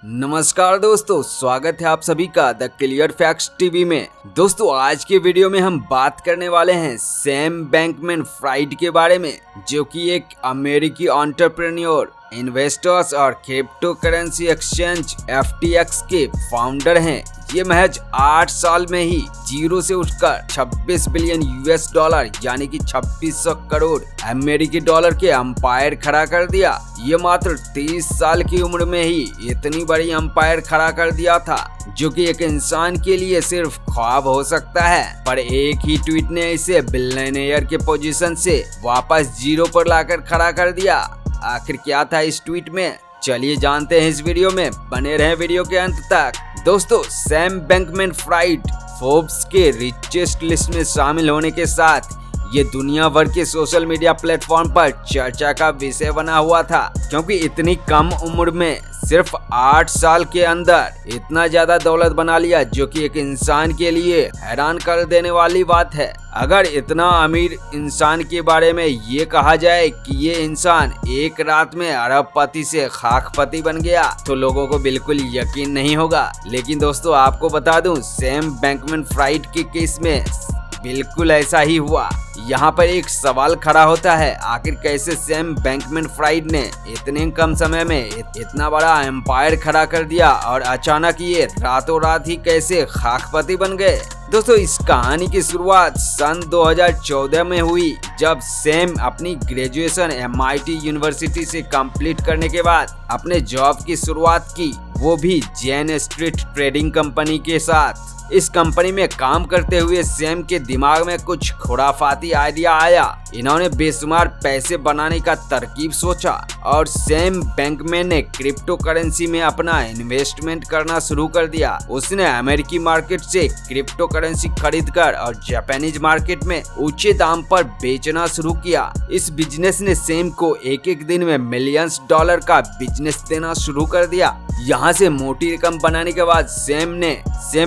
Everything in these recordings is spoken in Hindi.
नमस्कार दोस्तों, स्वागत है आप सभी का द क्लियर फैक्ट्स टीवी में। दोस्तों, आज के वीडियो में हम बात करने वाले हैं सैम बैंकमैन-फ्राइड के बारे में, जो कि एक अमेरिकी एंटरप्रेन्योर, इन्वेस्टर्स और क्रिप्टो करेंसी एक्सचेंज FTX के फाउंडर हैं। ये महज 8 साल में ही जीरो से उठकर 26 बिलियन US डॉलर यानी कि 2600 करोड़ अमेरिकी डॉलर के अंपायर खड़ा कर दिया। ये मात्र 30 साल की उम्र में ही इतनी बड़ी अंपायर खड़ा कर दिया था, जो कि एक इंसान के लिए सिर्फ ख्वाब हो सकता है। पर एक ही ट्वीट ने इसे बिलियनियर के पोजीशन से वापस जीरो पर लाकर खड़ा कर दिया। आखिर क्या था इस ट्वीट में, चलिए जानते हैं इस वीडियो में। बने रहें वीडियो के अंत तक। दोस्तों, सैम बैंकमैन-फ्राइड फोर्ब्स के रिचेस्ट लिस्ट में शामिल होने के साथ ये दुनिया भर के सोशल मीडिया प्लेटफॉर्म पर चर्चा का विषय बना हुआ था, क्योंकि इतनी कम उम्र में सिर्फ 8 साल के अंदर इतना ज्यादा दौलत बना लिया, जो कि एक इंसान के लिए हैरान कर देने वाली बात है। अगर इतना अमीर इंसान के बारे में ये कहा जाए कि ये इंसान एक रात में अरबपति से खाकपति बन गया, तो लोगों को बिल्कुल यकीन नहीं होगा। लेकिन दोस्तों, आपको बता दूं, सैम बैंकमैन-फ्राइड के केस में बिल्कुल ऐसा ही हुआ। यहाँ पर एक सवाल खड़ा होता है, आखिर कैसे सैम बैंकमैन-फ्राइड ने इतने कम समय में इतना बड़ा एम्पायर खड़ा कर दिया और अचानक ये रातों रात ही कैसे खाकपति बन गए। दोस्तों, इस कहानी की शुरुआत सन 2014 में हुई, जब सैम अपनी ग्रेजुएशन MIT यूनिवर्सिटी से कंप्लीट करने के बाद अपने जॉब की शुरुआत की, वो भी जेन स्ट्रीट ट्रेडिंग कंपनी के साथ। इस कंपनी में काम करते हुए सैम के दिमाग में कुछ खुराफाती आइडिया आया। इन्होंने बेशुमार पैसे बनाने का तरकीब सोचा और सैम बैंकमैन ने क्रिप्टो करेंसी में अपना इन्वेस्टमेंट करना शुरू कर दिया। उसने अमेरिकी मार्केट से क्रिप्टो करेंसी खरीदकर और जापानीज मार्केट में ऊंचे दाम पर बेचना शुरू किया। इस बिजनेस ने सैम को एक दिन में मिलियंस डॉलर का बिजनेस देना शुरू कर दिया। यहाँ से मोटी रकम बनाने के बाद सैम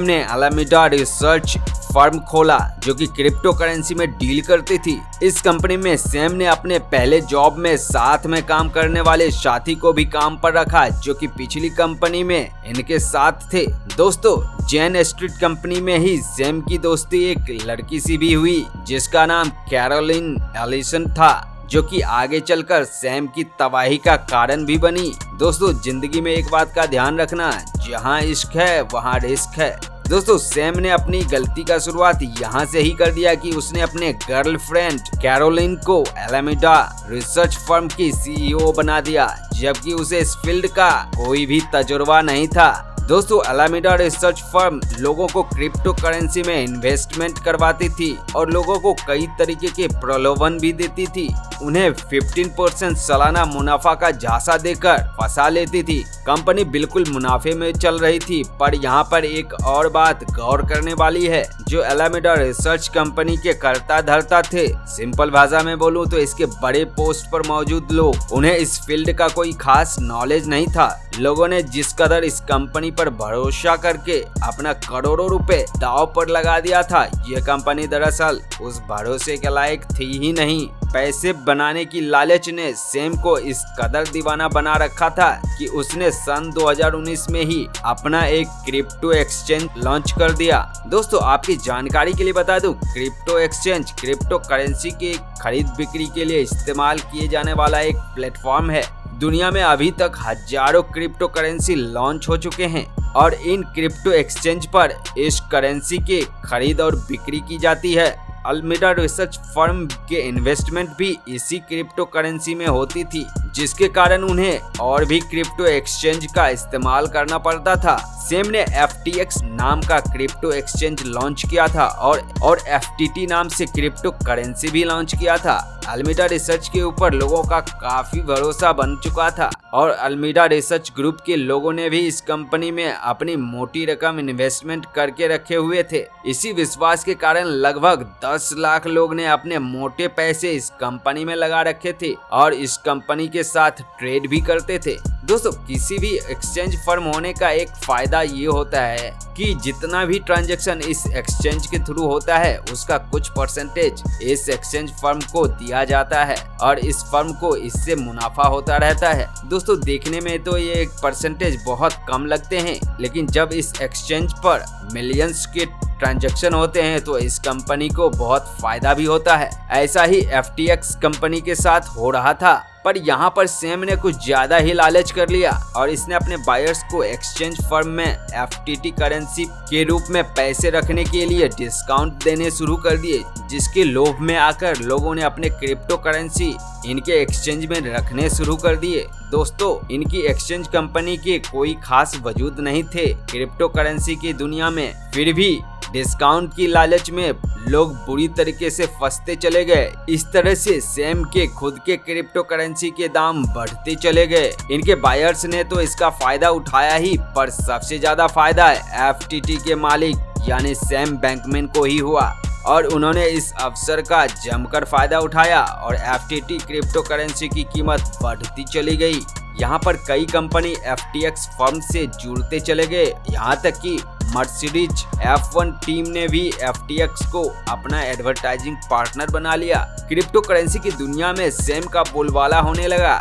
ने अलामीडा रिसर्च फर्म खोला, जो कि क्रिप्टो करेंसी में डील करती थी। इस कंपनी में सैम ने अपने पहले जॉब में साथ में काम करने वाले साथी को भी काम पर रखा, जो कि पिछली कंपनी में इनके साथ थे। दोस्तों, जेन स्ट्रीट कंपनी में ही सैम की दोस्ती एक लड़की से भी हुई, जिसका नाम कैरोलिन एलिसन था, जो कि आगे चलकर सैम की तबाही का कारण भी बनी। दोस्तों, जिंदगी में एक बात का ध्यान रखना, जहाँ इश्क है वहाँ रिस्क है। दोस्तों, सैम ने अपनी गलती का शुरुआत यहाँ से ही कर दिया कि उसने अपने गर्लफ्रेंड कैरोलिन को अलामीडा रिसर्च फर्म की CEO बना दिया, जबकि उसे इस फील्ड का कोई भी तजुर्बा नहीं था। दोस्तों, अलामीडा रिसर्च फर्म लोगों को क्रिप्टो करेंसी में इन्वेस्टमेंट करवाती थी और लोगों को कई तरीके के प्रलोभन भी देती थी। उन्हें 15% सालाना मुनाफा का झांसा देकर फंसा लेती थी। कंपनी बिल्कुल मुनाफे में चल रही थी, पर यहाँ पर एक और बात गौर करने वाली है, जो अलामीडा रिसर्च कंपनी के कर्ता धर्ता थे। सिंपल भाषा में बोलूं तो इसके बड़े पोस्ट पर मौजूद लोग, उन्हें इस फील्ड का कोई खास नॉलेज नहीं था। लोगों ने जिस कदर इस कंपनी पर भरोसा करके अपना करोड़ों रुपए दांव पर लगा दिया था, ये कंपनी दरअसल उस भरोसे के लायक थी ही नहीं। पैसे बनाने की लालच ने सैम को इस कदर दीवाना बना रखा था कि उसने सन 2019 में ही अपना एक क्रिप्टो एक्सचेंज लॉन्च कर दिया। दोस्तों, आपकी जानकारी के लिए बता दूं, क्रिप्टो एक्सचेंज क्रिप्टो करेंसी के खरीद बिक्री के लिए इस्तेमाल किए जाने वाला एक प्लेटफॉर्म है। दुनिया में अभी तक हजारों क्रिप्टो करेंसी लॉन्च हो चुके हैं और इन क्रिप्टो एक्सचेंज पर इस करेंसी की खरीद और बिक्री की जाती है। अलामीडा रिसर्च फर्म के इन्वेस्टमेंट भी इसी क्रिप्टो करेंसी में होती थी, जिसके कारण उन्हें और भी क्रिप्टो एक्सचेंज का इस्तेमाल करना पड़ता था। सैम ने FTX नाम का क्रिप्टो एक्सचेंज लॉन्च किया था और FTT नाम से क्रिप्टो करेंसी भी लॉन्च किया था। अलामीडा रिसर्च के ऊपर लोगों का काफी भरोसा बन चुका था और अलामीडा रिसर्च ग्रुप के लोगों ने भी इस कंपनी में अपनी मोटी रकम इन्वेस्टमेंट करके रखे हुए थे। इसी विश्वास के कारण लगभग 10 लाख लोग ने अपने मोटे पैसे इस कंपनी में लगा रखे थे और इस कंपनी के साथ ट्रेड भी करते थे। दोस्तों किसी भी एक्सचेंज फर्म होने का एक फायदा ये होता है कि जितना भी ट्रांजैक्शन इस एक्सचेंज के थ्रू होता है उसका कुछ परसेंटेज इस एक्सचेंज फर्म को दिया जाता है और इस फर्म को इससे मुनाफा होता रहता है। दोस्तों देखने में तो ये परसेंटेज बहुत कम लगते हैं, लेकिन जब इस एक्सचेंज पर मिलियंस के ट्रांजैक्शन होते हैं तो इस कंपनी को बहुत फायदा भी होता है। ऐसा ही FTX कंपनी के साथ हो रहा था, पर यहाँ पर सैम ने कुछ ज्यादा ही लालच कर लिया और इसने अपने बायर्स को एक्सचेंज फर्म में FTT करेंसी के रूप में पैसे रखने के लिए डिस्काउंट देने शुरू कर दिए, जिसके लोभ में आकर लोगों ने अपने क्रिप्टो करेंसी इनके एक्सचेंज में रखने शुरू कर दिए। दोस्तों इनकी एक्सचेंज कंपनी के कोई खास वजूद नहीं थे क्रिप्टो करेंसी की दुनिया में, फिर भी डिस्काउंट की लालच में लोग बुरी तरीके से फंसते चले गए। इस तरह से सैम के खुद के क्रिप्टो करेंसी के दाम बढ़ते चले गए। इनके बायर्स ने तो इसका फायदा उठाया ही, पर सबसे ज्यादा फायदा FTT के मालिक यानी सैम बैंकमैन को ही हुआ और उन्होंने इस अवसर का जमकर फायदा उठाया और FTT क्रिप्टो करेंसी की कीमत बढ़ती चली गई। यहाँ पर कई कंपनी FTX फर्म से जुड़ते चले गए, यहाँ तक कि मर्सिडीज F1 टीम ने भी FTX को अपना एडवर्टाइजिंग पार्टनर बना लिया। क्रिप्टो करेंसी की दुनिया में सैम का बोलबाला होने लगा,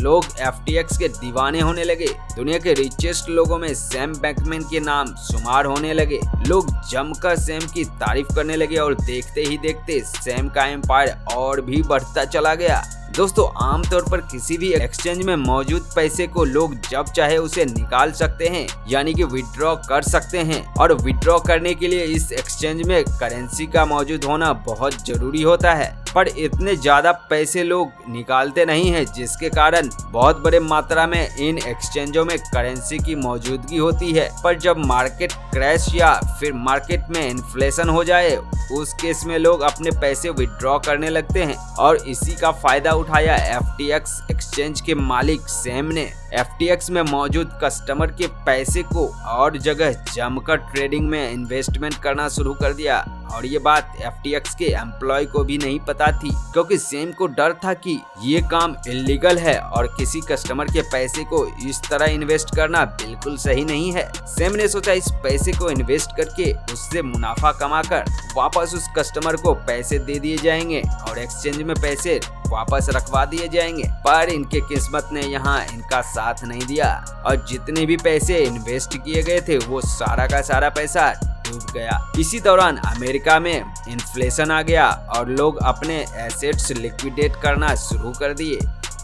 लोग FTX के दीवाने होने लगे। दुनिया के रिचेस्ट लोगों में सैम बैंकमैन के नाम शुमार होने लगे। लोग जमकर सैम की तारीफ करने लगे और देखते ही देखते सैम का एम्पायर और भी बढ़ता चला गया। दोस्तों आमतौर पर किसी भी एक्सचेंज में मौजूद पैसे को लोग जब चाहे उसे निकाल सकते हैं, यानी कि विड्रॉ कर सकते हैं, और विड्रॉ करने के लिए इस एक्सचेंज में करेंसी का मौजूद होना बहुत जरूरी होता है। पर इतने ज्यादा पैसे लोग निकालते नहीं हैं, जिसके कारण बहुत बड़े मात्रा में इन एक्सचेंजों में करेंसी की मौजूदगी होती है। पर जब मार्केट क्रैश या फिर मार्केट में इन्फ्लेशन हो जाए, उस केस में लोग अपने पैसे विड्रॉ करने लगते हैं और इसी का फायदा उठाया FTX एक्सचेंज के मालिक सैम ने। FTX में मौजूद कस्टमर के पैसे को और जगह जमकर ट्रेडिंग में इन्वेस्टमेंट करना शुरू कर दिया और ये बात FTX के एम्प्लॉय को भी नहीं पता थी, क्योंकि सैम को डर था कि ये काम इलीगल है और किसी कस्टमर के पैसे को इस तरह इन्वेस्ट करना बिल्कुल सही नहीं है। सैम ने सोचा इस पैसे को इन्वेस्ट करके उससे मुनाफा कमाकर वापस उस कस्टमर को पैसे दे दिए जाएंगे और एक्सचेंज में पैसे वापस रखवा दिए जाएंगे। पर इनके किस्मत ने यहाँ इनका साथ नहीं दिया और जितने भी पैसे इन्वेस्ट किए गए थे वो सारा का सारा पैसा डूब गया। इसी दौरान अमेरिका में इन्फ्लेशन आ गया और लोग अपने एसेट्स लिक्विडेट करना शुरू कर दिए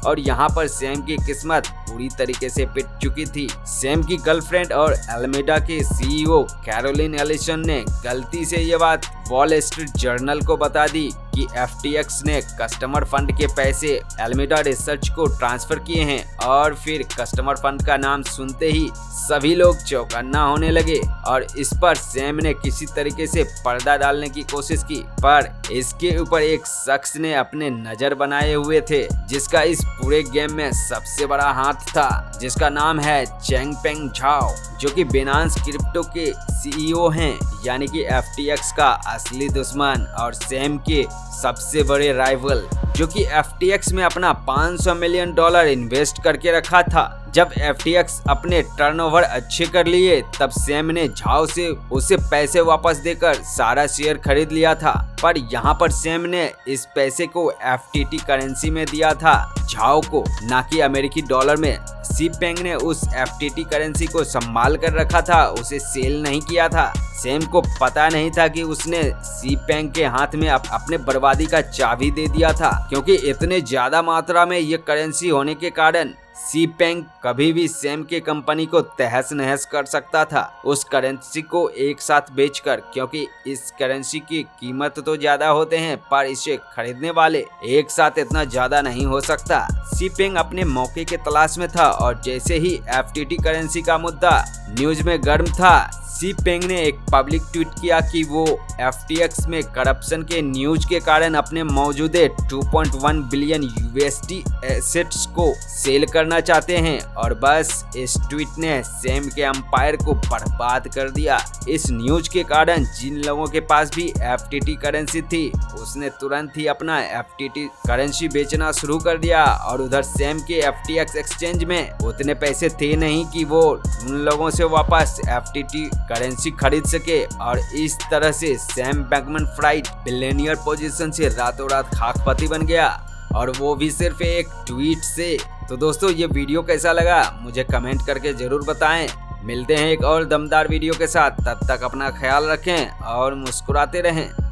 और यहाँ पर सैम की किस्मत पूरी तरीके से पिट चुकी थी। सैम की गर्लफ्रेंड और एल्मेडा के CEO कैरोलिन एलिसन ने गलती से ये बात वॉल स्ट्रीट जर्नल को बता दी कि FTX ने कस्टमर फंड के पैसे एल्मेडा रिसर्च को ट्रांसफर किए हैं और फिर कस्टमर फंड का नाम सुनते ही सभी लोग चौकन्ना होने लगे और इस पर सैम ने किसी तरीके से पर्दा डालने की कोशिश की, पर इसके ऊपर एक शख्स ने अपने नजर बनाए हुए थे जिसका इस पूरे गेम में सबसे बड़ा हाथ था, जिसका नाम है चैंगपेंग झाओ, जो कि बिनांस क्रिप्टो के CEO हैं, यानी कि FTX का असली दुश्मन और सैम के सबसे बड़े राइवल, जो कि FTX में अपना $500 मिलियन इन्वेस्ट करके रखा था। जब FTX अपने टर्नओवर अच्छे कर लिए तब सैम ने झाओ से उसे पैसे वापस देकर सारा शेयर खरीद लिया था, पर यहाँ पर सैम ने इस पैसे को FTT करेंसी में दिया था झाओ को, ना कि अमेरिकी डॉलर में। सीपेंग ने उस FTT करेंसी को संभाल कर रखा था, उसे सेल नहीं किया था। सैम को पता नहीं था कि उसने सीपेंग के हाथ में अपने बर्बादी का चाबी दे दिया था, क्योंकि इतने ज्यादा मात्रा में ये करेंसी होने के कारण सीपेंग कभी भी सैम के कंपनी को तहस नहस कर सकता था उस करेंसी को एक साथ बेचकर, क्योंकि इस करेंसी की कीमत तो ज्यादा होते हैं पर इसे खरीदने वाले एक साथ इतना ज्यादा नहीं हो सकता। सीपेंग अपने मौके के तलाश में था और जैसे ही FTT करेंसी का मुद्दा न्यूज में गर्म था, सी पेंग ने एक पब्लिक ट्वीट किया कि वो FTX में करप्शन के न्यूज के कारण अपने मौजूदा 2.1 बिलियन USD एसेट्स को सेल करना चाहते हैं और बस इस ट्वीट ने सैम के एम्पायर को बर्बाद कर दिया। इस न्यूज के कारण जिन लोगों के पास भी FTT करेंसी थी उसने तुरंत ही अपना FTT करेंसी बेचना शुरू कर दिया और उधर सैम के FTX एक्सचेंज में उतने पैसे थे नहीं कि वो उन लोगों से वापस FTT करेंसी खरीद सके और इस तरह से सैम बैंकमैन-फ्राइड बिलियनियर पोजीशन से रातों रात खाकपति बन गया और वो भी सिर्फ एक ट्वीट से। तो दोस्तों ये वीडियो कैसा लगा मुझे कमेंट करके जरूर बताएं। मिलते हैं एक और दमदार वीडियो के साथ, तब तक अपना ख्याल रखें और मुस्कुराते रहें।